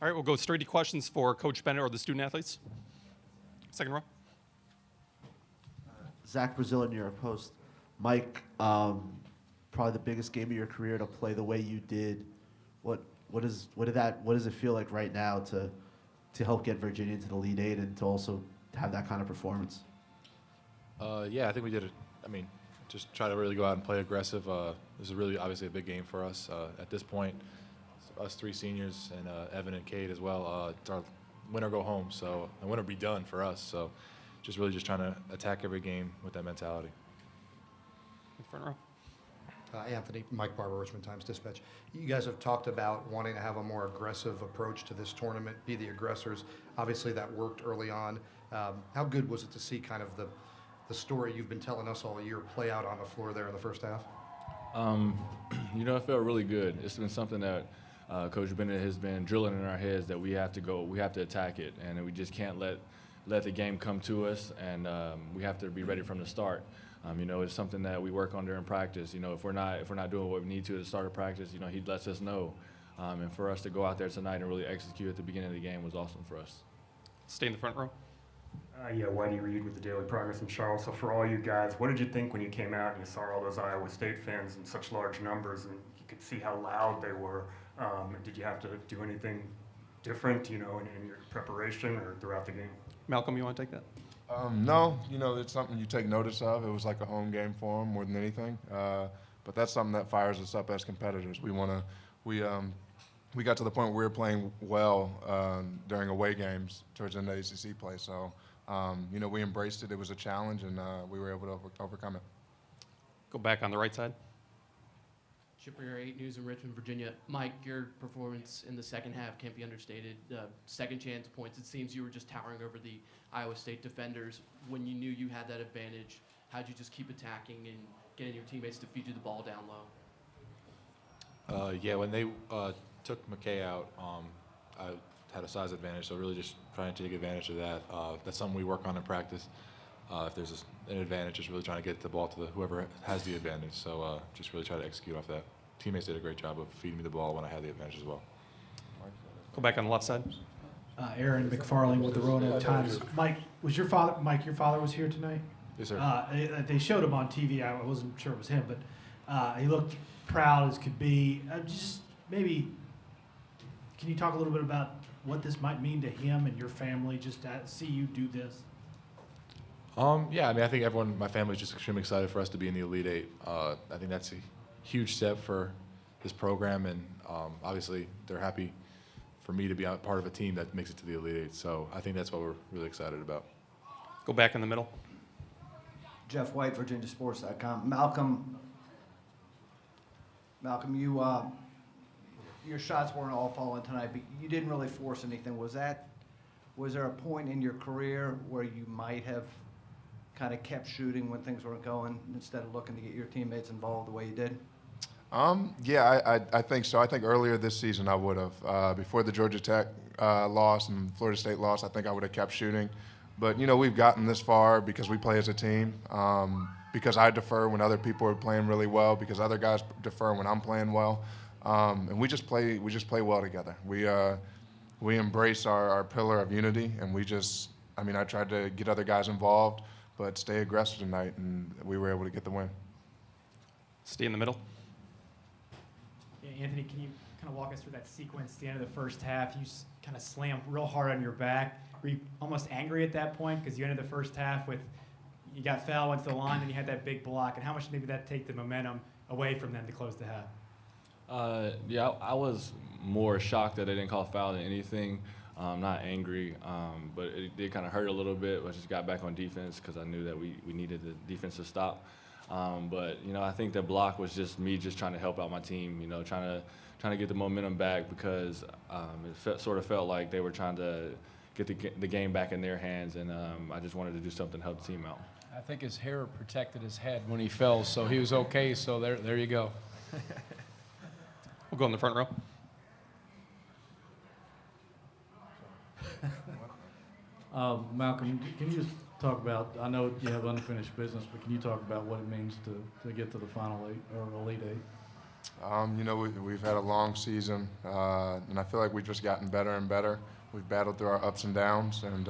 All right, we'll go straight to questions for Coach Bennett or the student athletes. Second row. Zach Brazil, New York Post. Mike, probably the biggest game of your career to play the way you did. What does it feel like right now to help get Virginia to the Elite Eight and to also have that kind of performance? Yeah, I think we did it. I mean, just try to really go out and play aggressive. This is really obviously a big game for us at this point. Us three seniors and Evan and Cade as well. It's our win or go home, so and win or be done for us. So just really just trying to attack every game with that mentality. In front row. Anthony, Mike Barber, Richmond Times-Dispatch. You guys have talked about wanting to have a more aggressive approach to this tournament, be the aggressors. Obviously, that worked early on. How good was it to see kind of the story you've been telling us all year play out on the floor there in the first half? It felt really good. It's been something that Coach Bennett has been drilling in our heads that we have to attack it, and we just can't let the game come to us, and we have to be ready from the start. It's something that we work on during practice. If we're not doing what we need to at the start of practice, he lets us know. And for us to go out there tonight and really execute at the beginning of the game was awesome for us. Stay in the front row. Whitey Reed with the Daily Progress in Charlotte. So for all you guys, what did you think when you came out and you saw all those Iowa State fans in such large numbers and you could see how loud they were? Did you have to do anything different, in your preparation or throughout the game? Malcolm, you want to take that? No, it's something you take notice of. It was like a home game for them more than anything. But that's something that fires us up as competitors. We got to the point where we were playing well during away games towards the end of ACC play. So, we embraced it. It was a challenge, and we were able to overcome it. Go back on the right side. Chipper 8 News in Richmond, Virginia. Mike, your performance in the second half can't be understated. Second chance points, it seems you were just towering over the Iowa State defenders. When you knew you had that advantage, how'd you just keep attacking and getting your teammates to feed you the ball down low? When they took McKay out, I had a size advantage, so really just trying to take advantage of that. That's something we work on in practice. If there's an advantage, just really trying to get the ball to whoever has the advantage. So just really try to execute off that. Teammates did a great job of feeding me the ball when I had the advantage as well. Go back on the left side. Aaron McFarling with the Roanoke Times. Mike, your father was here tonight? Yes, sir. They showed him on TV. I wasn't sure it was him, but he looked proud as could be. Just maybe, can you talk a little bit about what this might mean to him and your family, just to see you do this? I think everyone, my family is just extremely excited for us to be in the Elite Eight. I think that's a huge step for this program, and obviously they're happy for me to be part of a team that makes it to the Elite Eight. So I think that's what we're really excited about. Go back in the middle. Jeff White, VirginiaSports.com. Malcolm, your shots weren't all falling tonight, but you didn't really force anything. Was there a point in your career where you might have kind of kept shooting when things weren't going instead of looking to get your teammates involved the way you did? I think so. I think earlier this season I would have. Before the Georgia Tech loss and Florida State loss, I think I would have kept shooting. But, we've gotten this far because we play as a team, because I defer when other people are playing really well, because other guys defer when I'm playing well. And we just play well together. We embrace our pillar of unity, and I tried to get other guys involved, but stay aggressive tonight, and we were able to get the win. Stay in the middle. Yeah, Anthony, can you kind of walk us through that sequence at the end of the first half? You kind of slammed real hard on your back. Were you almost angry at that point because you ended the first half with you got fouled, went to the line, and you had that big block? And how much maybe that take the momentum away from them to close the half? I was more shocked that they didn't call foul than anything. Not angry, but it did kind of hurt a little bit. I just got back on defense because I knew that we needed the defense to stop. But I think the block was just me just trying to help out my team. Trying to get the momentum back because it sort of felt like they were trying to get the game back in their hands, and I just wanted to do something to help the team out. I think his hair protected his head when he fell, so he was okay. So there you go. We'll go in the front row. Malcolm, can you just talk about, I know you have unfinished business, but can you talk about what it means to get to the Final Eight or Elite Eight? We've had a long season, and I feel like we've just gotten better and better. We've battled through our ups and downs, and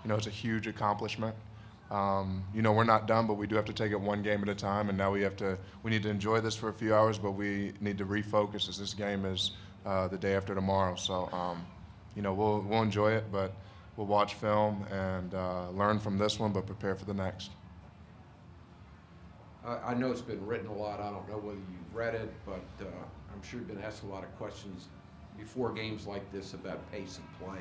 it's a huge accomplishment. We're not done, but we do have to take it one game at a time, and now we need to enjoy this for a few hours, but we need to refocus as this game is the day after tomorrow. So, we'll enjoy it, but we'll watch film and learn from this one, but prepare for the next. I know it's been written a lot. I don't know whether you've read it, but I'm sure you've been asked a lot of questions before games like this about pace of play.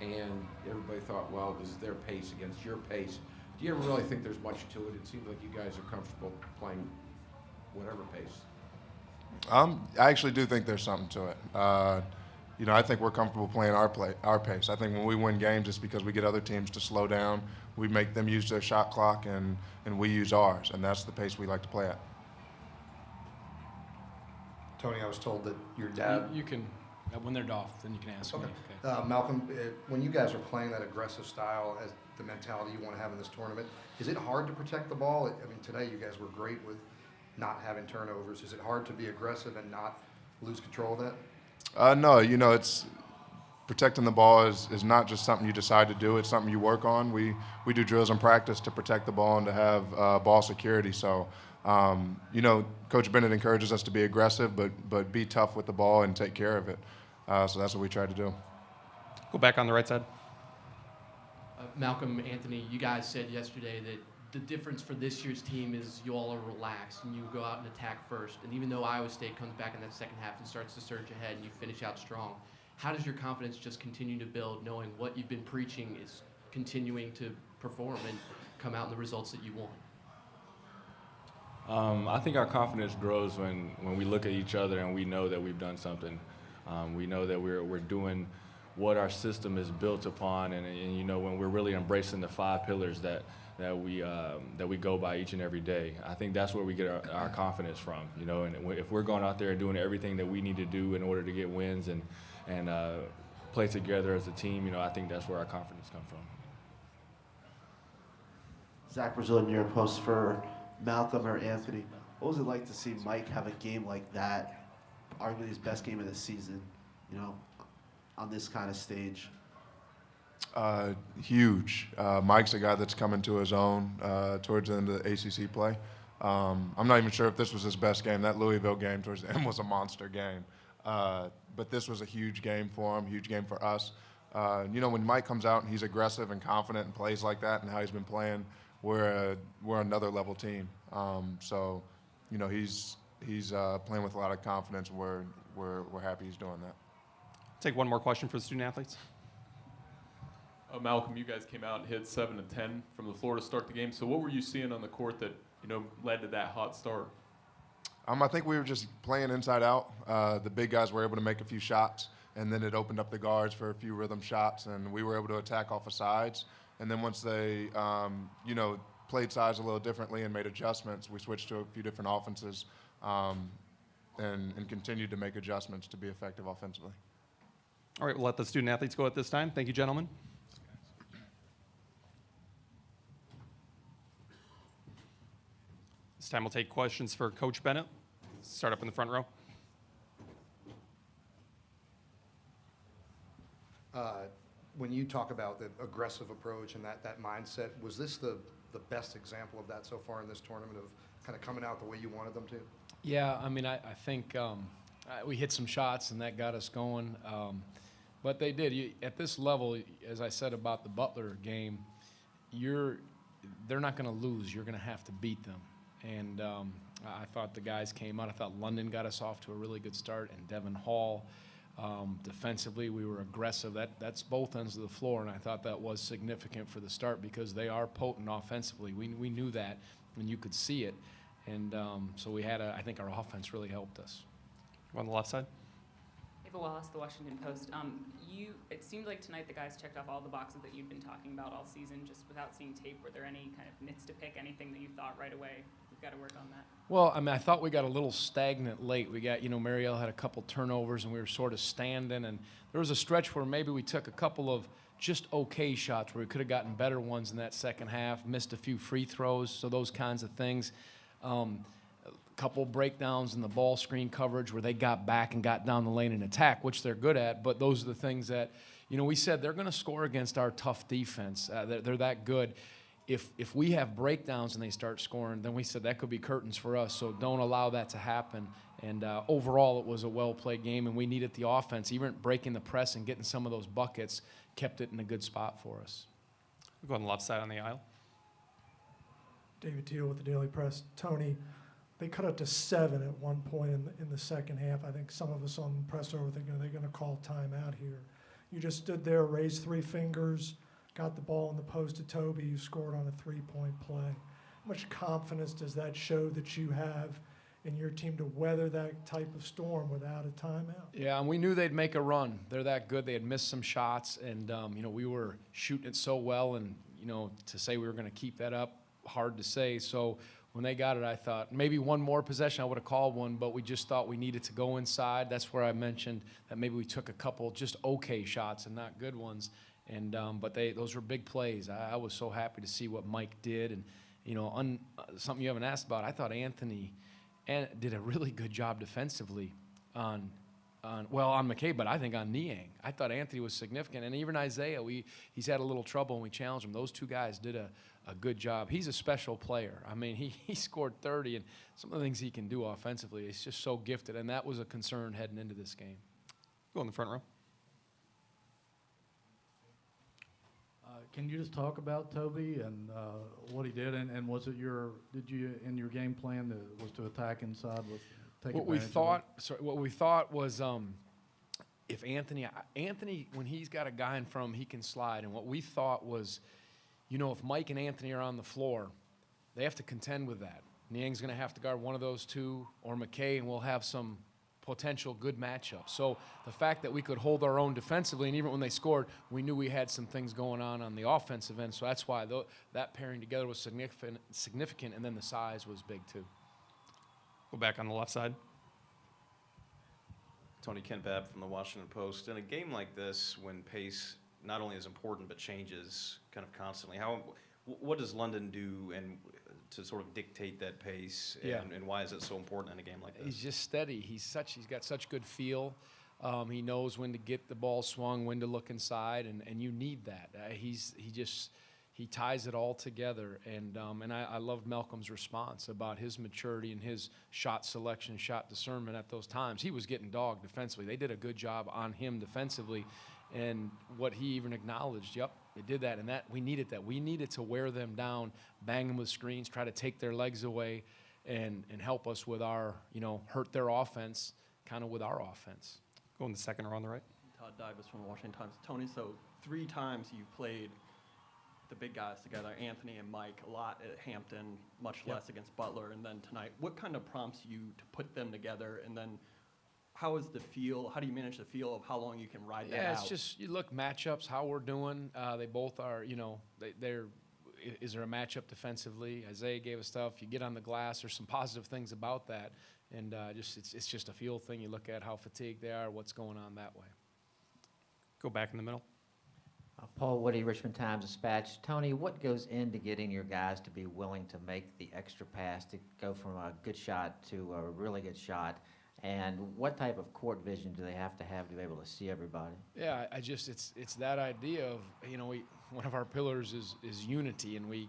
And everybody thought, well, this is their pace against your pace. Do you ever really think there's much to it? It seems like you guys are comfortable playing whatever pace. I actually do think there's something to it. I think we're comfortable playing our pace. I think when we win games, it's because we get other teams to slow down. We make them use their shot clock, and we use ours, and that's the pace we like to play at. Tony, I was told that your dad. You can, when they're off, then you can ask Okay. me. Okay. Malcolm, when you guys are playing that aggressive style as the mentality you want to have in this tournament, is it hard to protect the ball? I mean, today you guys were great with not having turnovers. Is it hard to be aggressive and not lose control of that? No, it's protecting the ball is not just something you decide to do. It's something you work on. We do drills in practice to protect the ball and to have ball security. So, Coach Bennett encourages us to be aggressive, but be tough with the ball and take care of it. So that's what we try to do. Go back on the right side. Malcolm, Anthony, you guys said yesterday that the difference for this year's team is you all are relaxed and you go out and attack first. And even though Iowa State comes back in that second half and starts to surge ahead and you finish out strong, how does your confidence just continue to build, knowing what you've been preaching is continuing to perform and come out in the results that you want? I think our confidence grows when we look at each other and we know that we've done something. We know that we're doing what our system is built upon, and when we're really embracing the 5 pillars that we go by each and every day. I think that's where we get our confidence from. And if we're going out there and doing everything that we need to do in order to get wins and play together as a team, I think that's where our confidence comes from. Zach Brazilian, New York Post for Malcolm or Anthony. What was it like to see Mike have a game like that, arguably his best game of the season, on this kind of stage? Huge. Mike's a guy that's coming to his own towards the end of the ACC play. I'm not even sure if this was his best game. That Louisville game towards the end was a monster game. But this was a huge game for him, huge game for us. When Mike comes out and he's aggressive and confident and plays like that and how he's been playing, we're another level team. He's playing with a lot of confidence, and we're happy he's doing that. Take one more question for the student athletes. Malcolm, you guys came out and hit 7 of 10 from the floor to start the game. So what were you seeing on the court that led to that hot start? I think we were just playing inside out. The big guys were able to make a few shots, and then it opened up the guards for a few rhythm shots, and we were able to attack off of sides. And then once they, played sides a little differently and made adjustments, we switched to a few different offenses and continued to make adjustments to be effective offensively. All right, we'll let the student athletes go at this time. Thank you, gentlemen. This time we'll take questions for Coach Bennett. Start up in the front row. When you talk about the aggressive approach and that mindset, was this the best example of that so far in this tournament, of kind of coming out the way you wanted them to? Yeah, I think we hit some shots and that got us going. But they did. At this level, as I said about the Butler game, they're not going to lose. You're going to have to beat them. And I thought the guys came out. I thought London got us off to a really good start, and Devin Hall. Defensively, we were aggressive. That's both ends of the floor, and I thought that was significant for the start because they are potent offensively. We knew that, and you could see it. And so we had I think our offense really helped us. On the left side. Ava Wallace, The Washington Post. It seemed like tonight the guys checked off all the boxes that you've been talking about all season. Just without seeing tape, were there any kind of nits to pick, anything that you thought right away, we've got to work on that? Well, I thought we got a little stagnant late. We got, Marielle had a couple turnovers, and we were sort of standing. And there was a stretch where maybe we took a couple of just okay shots where we could have gotten better ones in that second half, missed a few free throws, so those kinds of things. couple breakdowns in the ball screen coverage where they got back and got down the lane and attack, which they're good at. But those are the things that, we said they're going to score against our tough defense. They're that good. If we have breakdowns and they start scoring, then we said that could be curtains for us. So don't allow that to happen. And overall, it was a well-played game, and we needed the offense. Even breaking the press and getting some of those buckets kept it in a good spot for us. We'll go on the left side on the aisle. David Teal with the Daily Press. Tony, they cut it to 7 at one point in the second half. I think some of us on the press over thinking they're going to call timeout here. You just stood there, raised 3 fingers, got the ball in the post to Toby. You scored on a 3-point play. How much confidence does that show that you have in your team to weather that type of storm without a timeout? Yeah, and we knew they'd make a run. They're that good. They had missed some shots, and we were shooting it so well, and to say we were going to keep that up, hard to say. So when they got it, I thought maybe one more possession, I would have called one, but we just thought we needed to go inside. That's where I mentioned that maybe we took a couple just okay shots and not good ones. And but those were big plays. I was so happy to see what Mike did, and something you haven't asked about. I thought Anthony did a really good job defensively on McKay, but I think on Niang. I thought Anthony was significant, and even Isaiah. He's had a little trouble, and we challenged him. Those two guys did a good job. He's a special player. I mean, he scored 30, and some of the things he can do offensively, he's just so gifted, and that was a concern heading into this game. Go in the front row. Can you just talk about Toby and what he did, and was it did you in your game plan was to attack inside with take what we thought was if Anthony when he's got a guy in front of him, he can slide, and what we thought was, if Mike and Anthony are on the floor, they have to contend with that. Niang's going to have to guard one of those two, or McKay, and we'll have some potential good matchups. So the fact that we could hold our own defensively, and even when they scored, we knew we had some things going on the offensive end. So that's why that pairing together was significant, and then the size was big too. Go back on the left side. Tony Kent Babb from the Washington Post. In a game like this, when pace not only is important but changes kind of constantly, what does London do and to sort of dictate that pace, and why is it so important in a game like this? He's just steady. He's got such good feel. He knows when to get the ball swung, when to look inside, and you need that. He ties it all together, and I love Malcolm's response about his maturity and his shot selection, shot discernment at those times. He was getting dogged defensively. They did a good job on him defensively, and what he even acknowledged, yep, they did that, and that we needed that. We needed to wear them down, bang them with screens, try to take their legs away, and help us with our, hurt their offense, kind of with our offense. Go in the second row on the right. Todd Dybus from the Washington Times. Tony, so 3 times you've played the big guys together, Anthony and Mike, a lot at Hampton, much less against Butler, and then tonight. What kind of prompts you to put them together, and then how do you manage the feel of how long you can ride that out? Yeah, it's just, you look matchups, how we're doing. They both are, is there a matchup defensively? Isaiah gave us stuff. You get on the glass, there's some positive things about that. And it's just a feel thing. You look at how fatigued they are, what's going on that way. Go back in the middle. Paul Woody, Richmond Times-Dispatch. Tony, what goes into getting your guys to be willing to make the extra pass to go from a good shot to a really good shot? And what type of court vision do they have to be able to see everybody? Yeah, it's that idea of, one of our pillars is unity, and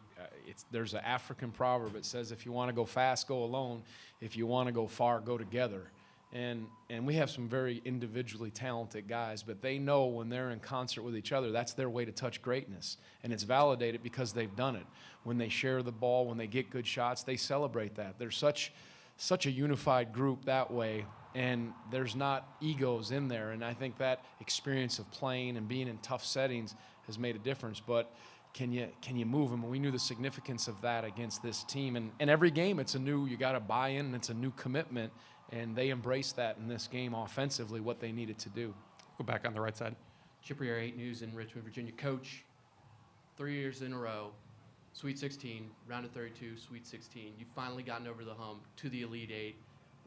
there's an African proverb that says, if you want to go fast, go alone. If you want to go far, go together. And we have some very individually talented guys, but they know when they're in concert with each other, that's their way to touch greatness. And it's validated because they've done it. When they share the ball, when they get good shots, they celebrate that. There's such a unified group that way, and there's not egos in there. And I think that experience of playing and being in tough settings has made a difference. But can you move them? And we knew the significance of that against this team. And every game, you got to buy in, and it's a new commitment. And they embraced that in this game offensively, what they needed to do. Go back on the right side. Chipper Year 8 News in Richmond, Virginia. Coach, 3 years in a row, Sweet 16, round of 32, Sweet 16. You've finally gotten over the hump to the Elite 8.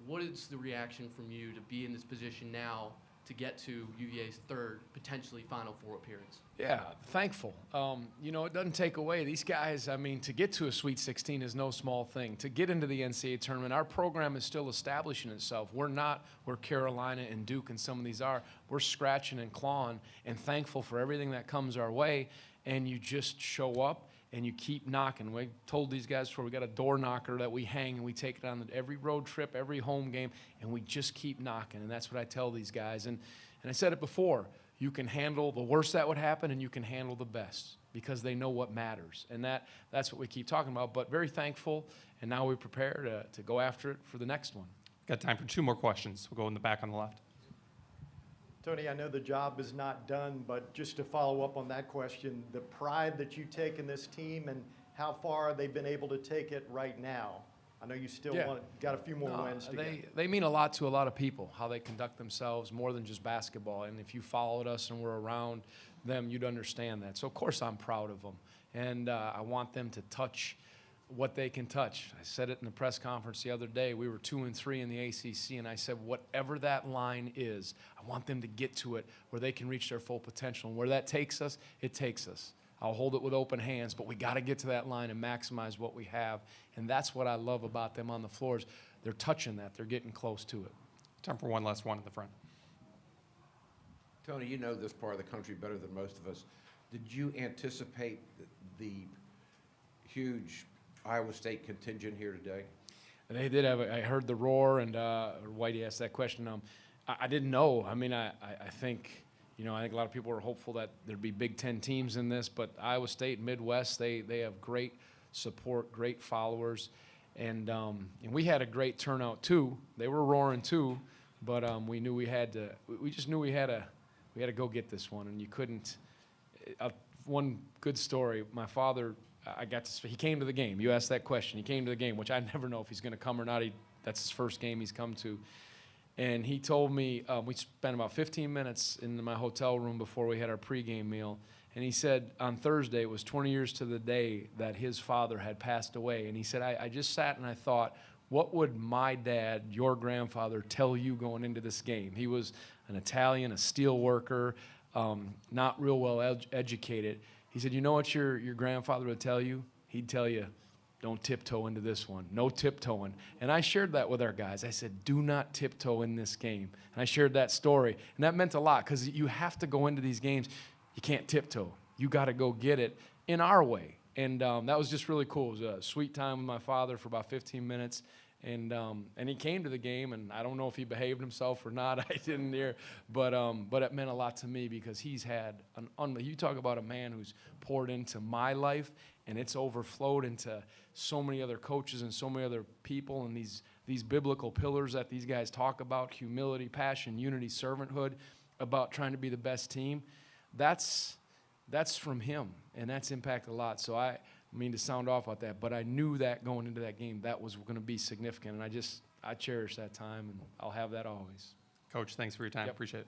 What is the reaction from you to be in this position now to get to UVA's third, potentially Final Four appearance? Yeah, thankful. You know, it doesn't take away. These guys, I mean, to get to a Sweet 16 is no small thing. To get into the NCAA tournament, our program is still establishing itself. We're not where Carolina and Duke and some of these are. We're scratching and clawing and thankful for everything that comes our way. And you just show up and you keep knocking. We told these guys before, we got a door knocker that we hang and we take it on every road trip, every home game, and we just keep knocking. And that's what I tell these guys. And I said it before, you can handle the worst that would happen and you can handle the best because they know what matters. And that's what we keep talking about. But very thankful, and now we prepare to go after it for the next one. Got time for 2 more questions. We'll go in the back on the left. Tony, I know the job is not done, but just to follow up on that question, the pride that you take in this team and how far they've been able to take it right now. I know you still got a few more wins to get. They mean a lot to a lot of people, how they conduct themselves more than just basketball. And if you followed us and were around them, you'd understand that. So, of course, I'm proud of them. And I want them to touch what they can touch. I said it in the press conference the other day. We were 2-3 in the ACC, and I said, whatever that line is, I want them to get to it where they can reach their full potential. And where that takes us, it takes us. I'll hold it with open hands, but we got to get to that line and maximize what we have. And that's what I love about them on the floors. They're touching that. They're getting close to it. Time for one last one at the front. Tony, you know this part of the country better than most of us. Did you anticipate the huge Iowa State contingent here today? They did have. I heard the roar, and Whitey asked that question. I didn't know. I mean, I think, you know, I think a lot of people were hopeful that there'd be Big Ten teams in this, but Iowa State, Midwest, they have great support, great followers, and we had a great turnout too. They were roaring too, but we knew we had to. We just knew we had to go get this one, and you couldn't. One good story. My father. He came to the game. You asked that question. He came to the game, which I never know if he's going to come or not. That's his first game he's come to. And he told me, we spent about 15 minutes in my hotel room before we had our pregame meal. And he said on Thursday, it was 20 years to the day that his father had passed away. And he said, I just sat and I thought, what would my dad, your grandfather, tell you going into this game? He was an Italian, a steel worker, not real well educated. He said, you know what your grandfather would tell you? He'd tell you, don't tiptoe into this one. No tiptoeing. And I shared that with our guys. I said, do not tiptoe in this game. And I shared that story. And that meant a lot because you have to go into these games. You can't tiptoe. You got to go get it in our way. And that was just really cool. It was a sweet time with my father for about 15 minutes. And he came to the game, and I don't know if he behaved himself or not. I didn't hear, but it meant a lot to me because he's had you talk about a man who's poured into my life, and it's overflowed into so many other coaches and so many other people, and these biblical pillars that these guys talk about: humility, passion, unity, servanthood, about trying to be the best team. That's from him, and that's impacted a lot. So I mean to sound off about that, but I knew that going into that game, that was going to be significant, and I cherish that time, and I'll have that always. Coach, thanks for your time. Yep. Appreciate it.